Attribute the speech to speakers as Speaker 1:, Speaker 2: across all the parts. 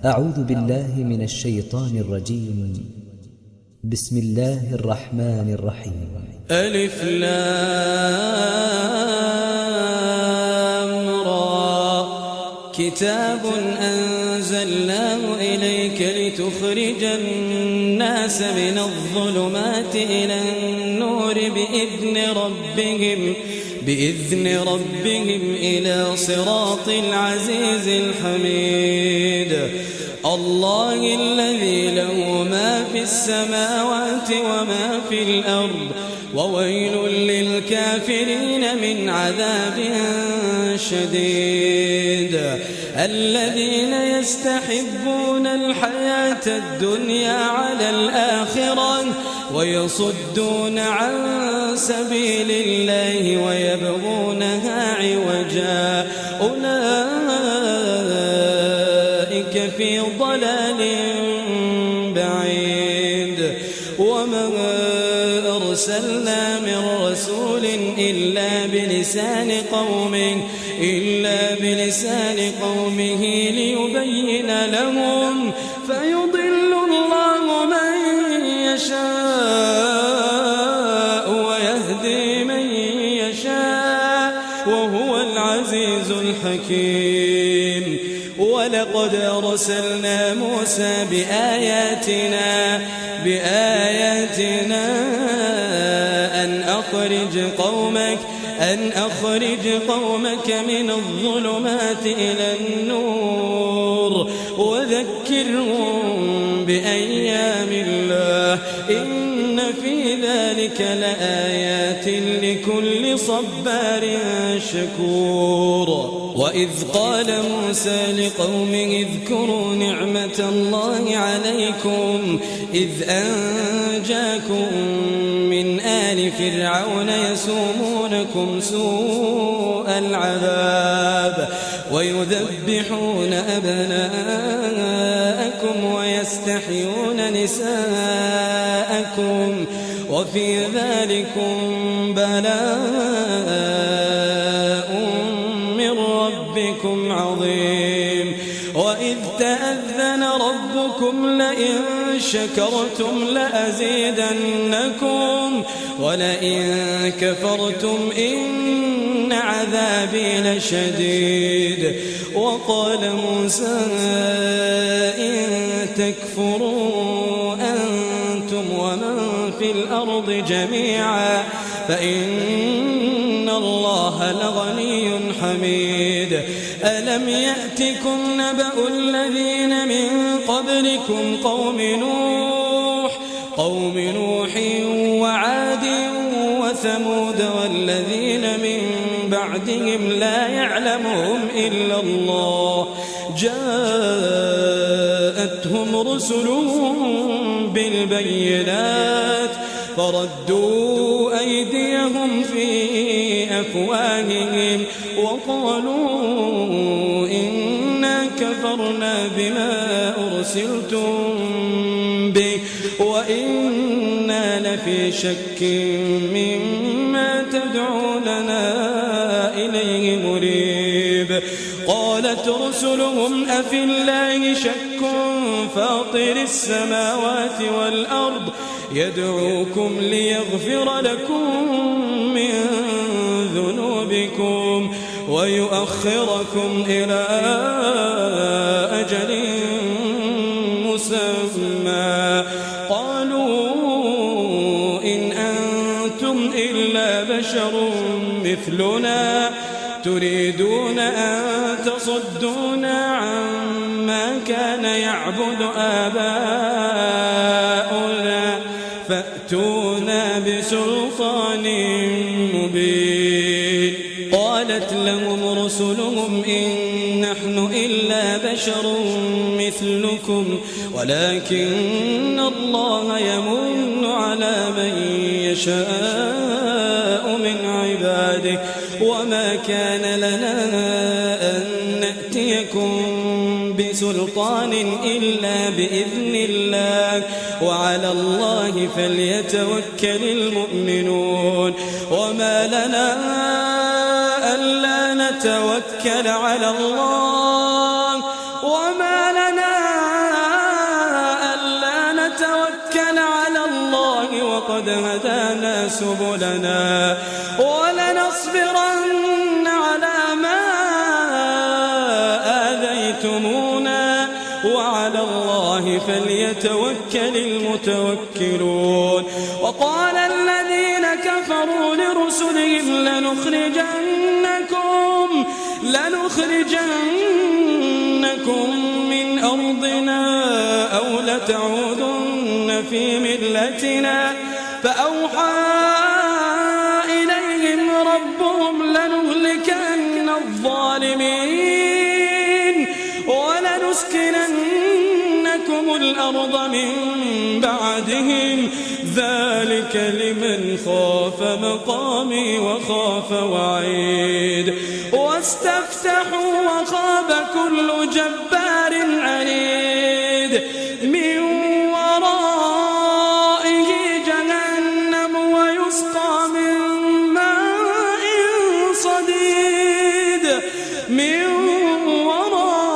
Speaker 1: أعوذ بالله من الشيطان الرجيم. بسم الله الرحمن الرحيم.
Speaker 2: ألف لام را. كتاب أنزلناه إليك لتخرج الناس من الظلمات إلى النور بإذن ربهم إلى صراط العزيز الحميد. الله الذي له ما في السماوات وما في الأرض وويل للكافرين من عذاب شديد. الذين يستحبون الحياة الدنيا على الآخرة ويصدون عن سبيل الله ويبغونها عوجا أولئك في ضلال بعيد. وما أرسلنا من رسول إلا بلسان قومه ليبين لهم فيضل الله من يشاء ويهدي من يشاء وهو العزيز الحكيم. ولقد أرسلنا موسى بآياتنا أن أخرج قومك من الظلمات إلى النور وذكرهم بأيام الله إن في ذلك لآيات لكل صبار شكور. وإذ قال موسى لقومه اذكروا نعمة الله عليكم إذ أنجاكم من آل فرعون يسومونكم سوء العذاب ويذبحون أبناءكم ويستحيون نساءكم وفي ذلكم بلاء من ربكم عظيم. وإذ تأذن ربكم لئن شكرتم لأزيدنكم ولئن كفرتم إن عذابي لشديد. وقال موسى إن تكفروا أنتم ومن في الأرض جميعا فإن الله لغني حميد. ألم يأتكم نبأ الذين من قبلكم قوم نوح وعاد وثمود والذين من بعدهم لا يعلمهم إلا الله جاءتهم رسلهم بالبينات فردوا أيديهم في أفواههم وقالوا إنا كفرنا بما أرسلتم به وإنا لفي شك مما تدعوننا إليه مريب. قالت رسلهم أفي الله شك فاطر السماوات والأرض يدعوكم ليغفر لكم من ذنوبكم ويؤخركم إلى أجل مسمى. قالوا إن أنتم إلا بشر مثلنا تريدون أن تصدونا عما كان يعبد آباؤنا فأتونا بسلطان مبين. قالت لهم رسلهم إن نحن إلا بشر مثلكم ولكن الله يمن على من يشاء من عباده وما كان لنا أن نأتيكم بسلطان إلا بإذن الله وعلى الله فليتوكل المؤمنون. وما لنا ألا نتوكل على الله وما لنا وقد هدانا سبلنا ولنصبرن على ما آذيتمونا وعلى الله فليتوكل المتوكلون. وقال الذين كفروا لرسلهم لنخرجنكم من أرضنا أو لتعودن في ملتنا فأوحى إليهم ربهم لنهلكن الظالمين ولنسكننكم الأرض من بعدهم ذلك لمن خاف مقامي وخاف وعيد. واستفتحوا وخاب كل جبار عنيد من ورائه جهنم ويسقى من ماء صديد من ورائه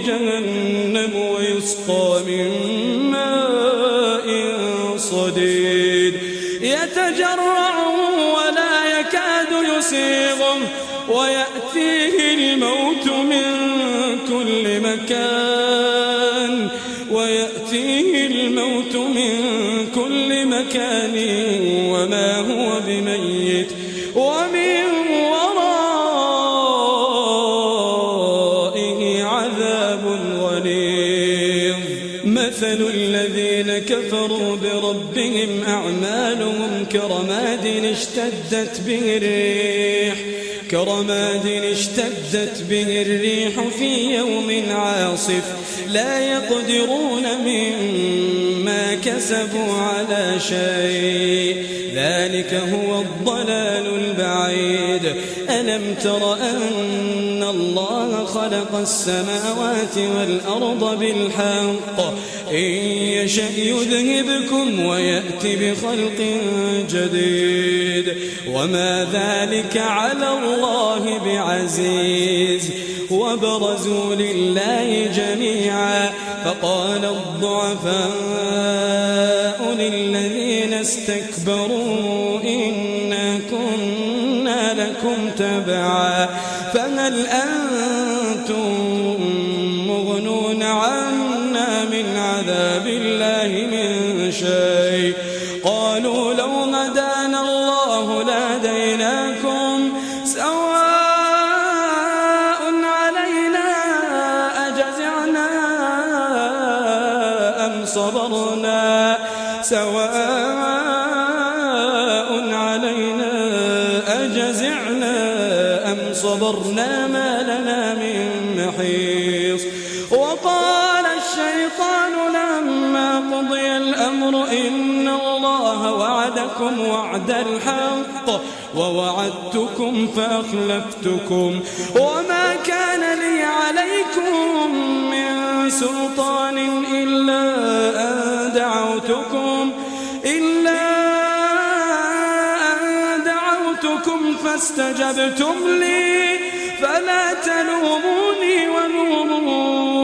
Speaker 2: جهنم ويسقى من ماء صديد يتجرعه ولا يكاد يسيغه ويأتيه الموت من كل مكان وما هو بميت ومن ورائه عذاب غليظ. مثل الذين كفروا بربهم أعمالهم كرماد اشتدت به الريح في يوم عاصف لا يقدرون مما كسبوا على شيء ذلك هو الضلال البعيد. ألم تر أن الله خلق السماوات والأرض بالحق إن يشأ يذهبكم ويأتي بخلق جديد وما ذلك على الله بعزيز. وبرزوا لله جميعا فقال الضعفاء للذين استكبروا إنا كنا لكم تبعا فهل أنتم مغنون عنا من عذاب الله من شيء قالوا لو هدانا الله لهديناكم سواء علينا أجزعنا أم صبرنا ما لنا من محيص. وقال الشيطان لما قضي الأمر إن الله وعدكم وعد الحق ووعدتكم فأخلفتكم وما كان لي عليكم من سلطان إلا أن دعوتكم فاستجبتم لي فلا تلوموني ولوموا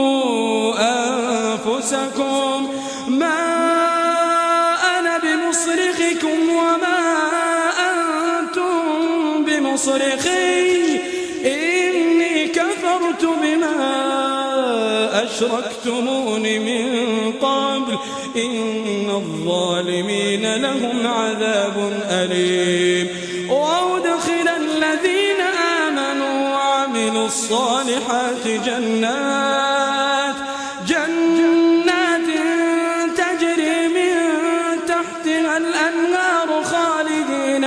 Speaker 2: أنفسكم ما أنا بمصرخكم وما أنتم بمصرخي إني كفرت بما أشركتمون من قبل إن الظالمين لهم عذاب أليم. وأدخل الذين آمنوا وعملوا الصالحات جنات تجري من تحتها الأنهار خالدين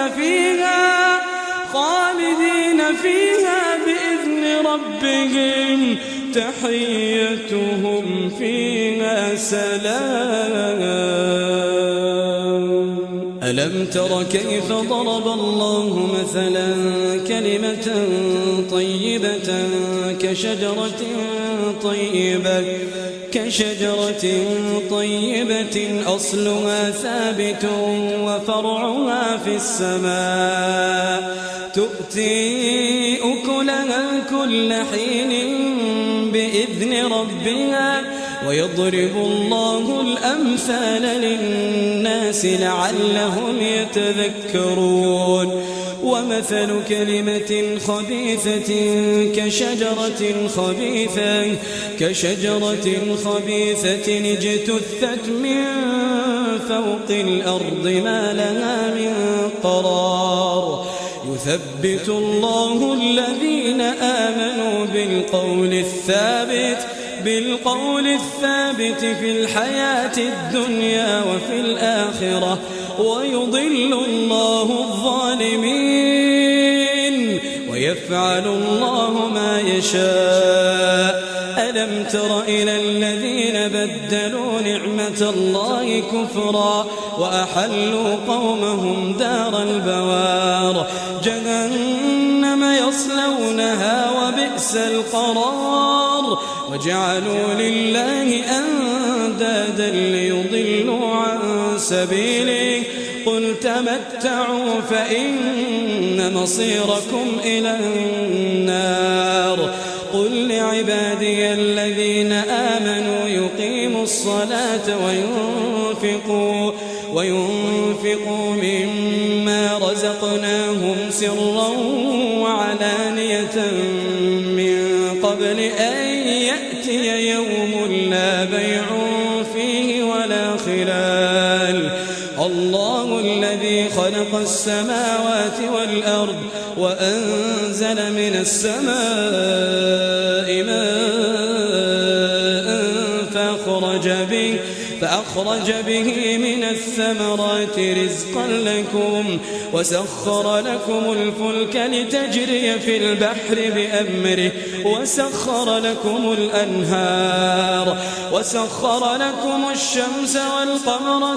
Speaker 2: فيها بإذن ربهم تحيتهم فيها سلام. ألم تر كيف ضرب الله مثلا كلمة طيبة كشجرة طيبة أصلها ثابت وفرعها في السماء تؤتي أكلها كل حين بإذن بإذن ربها ويضرب الله الأمثال للناس لعلهم يتذكرون ومثل كلمة خبيثة كشجرة خبيثة اجتثت من فوق الأرض ما لها من قرار يثبت الله الذين آمنوا بالقول الثابت في الحياة الدنيا وفي الآخرة ويضل الله الظالمين ويفعل الله ما يشاء ألم تر إلى الذين بدلوا نعمة الله كفرا وأحلوا قومهم دار البوار جهنم يصلونها وبئس القرار وجعلوا لله أندادا ليضلوا عن سبيله قل تمتعوا فإن مصيركم إلى النار قل لعبادي الذين آمنوا يقيموا الصلاة وينفقوا مما رزقناهم سرا وعلانية من قبل أن يأتي يوم لا بيع فيه ولا خلال الله الذي خلق السماوات والأرض وأنزل من السماء ماء فأخرج به من الثمرات رزقا لكم وسخر لكم الفلك لتجري في البحر بأمره وسخر لكم الأنهار وسخر لكم الشمس والقمر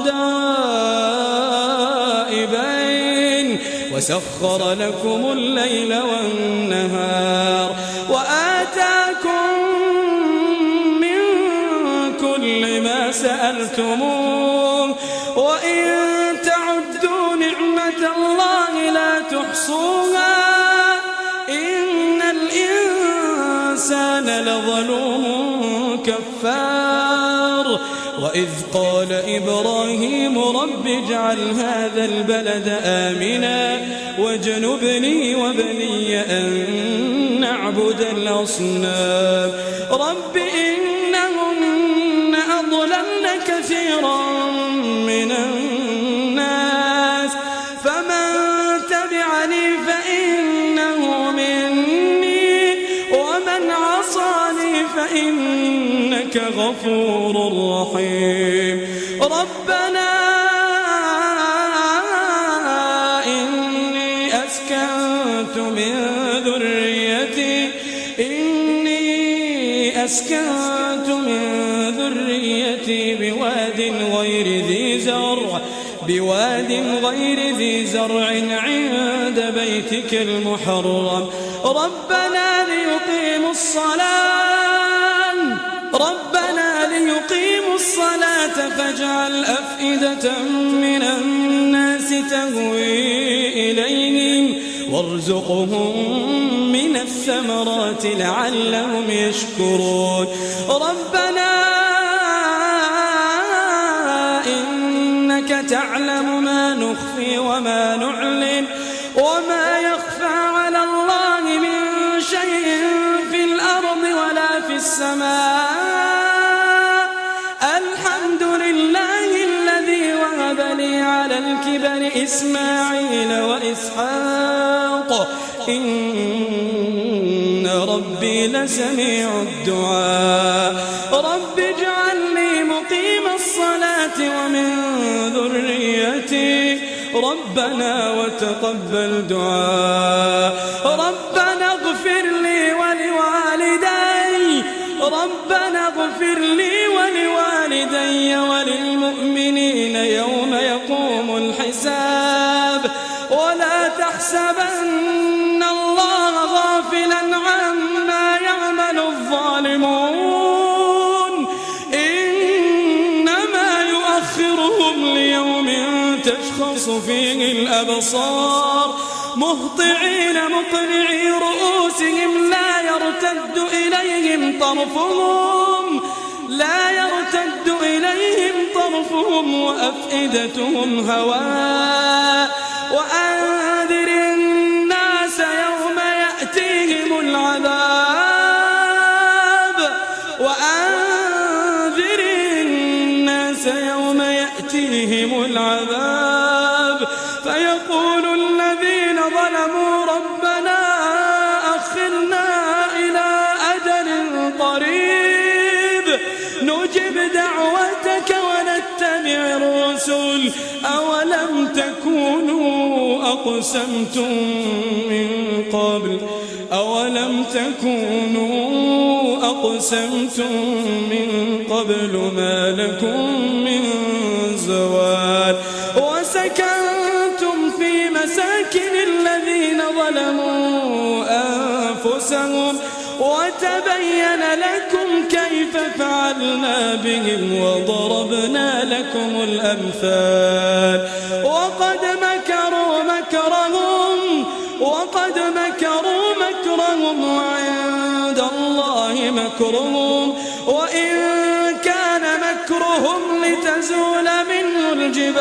Speaker 2: دائبين وسخر لكم الليل والنهار وآتاكم من كل ما سألتموه وإن تعدوا نعمة الله لا تحصوها إن الإنسان لظلوم كفار وإذ قال إبراهيم رب اجعل هذا البلد آمنا واجنبني وبني أن نعبد الأصنام رب إنهن أضللن كثيرا من الناس فمن تبعني فإنه مني ومن عصاني فإنك غفور رحيم ربنا إني أسكنت من ذريتي بواد غير ذي زرع عند بيتك المحرم ربنا ليقيموا الصلاة فاجعل أفئدة من الناس تهوي إليهم وارزقهم من الثمرات لعلهم يشكرون ربنا إنك تعلم ما نخفي وما نعلن وما يخفى على الله من شيء في الأرض ولا في السماء الحمد لله الذي وهب لي على الكبر إسماعيل وإسحاق إن ربي لسميع الدعاء رب اجعلني مقيم الصلاة ومن ذريتي ربنا وتقبل دعاء ربنا اغفر لي ولوالدي وللمؤمنين يوم يقوم الحساب ولا تحسبن الله غافلا عما يعمل الظالمون إنما يؤخرهم ليوم تشخص فيه الأبصار مهطعين مقنعي رؤوسهم لا يرتد إليهم طرفهم وأفئدتهم هواء وأنذر الناس يوم يأتيهم العذاب فيقول الذين ظلموا ربنا أخرنا إلى أجل قريب نجب دعوتك ونتبع الرسل أولم تكونوا أقسمتم من قبل ما لكم من زوال وسكنتم في مساكن الذين ظلموا أنفسهم وتبين لكم كيف فعلنا بهم وضربنا لكم الأمثال وقد مكروا مكرهم وعند الله مكرهم وإن كان مكرهم لتزول منه الجبال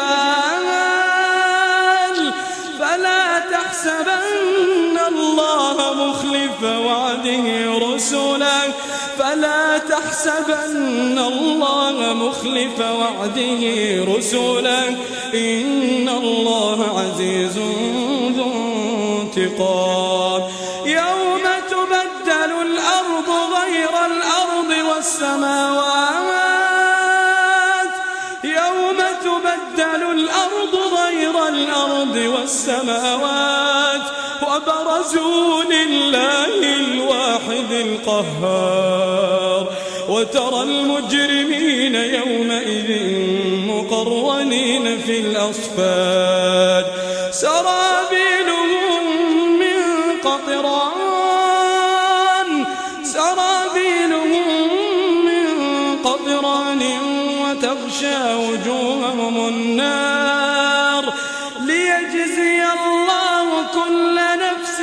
Speaker 2: فلا تحسبن الله مخلف وعده رسله إن الله عزيز ذو انتقام يوم تبدل الأرض غير الأرض والسماوات وبرزوا لله الواحد القهار وترى المجرمين يومئذ مقرنين في الأصفاد سرابيلهم من قطران وتغشى وجوههم النار ليجزي الله كل نفس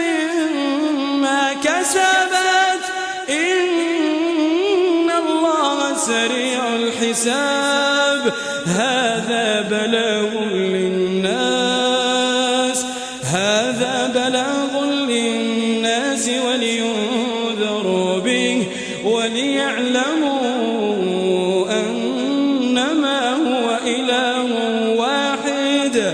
Speaker 2: ما كسبت إن الله سريع الحساب هذا بلاغ للناس ولينذروا به وليعلموا أنما هو إله واحد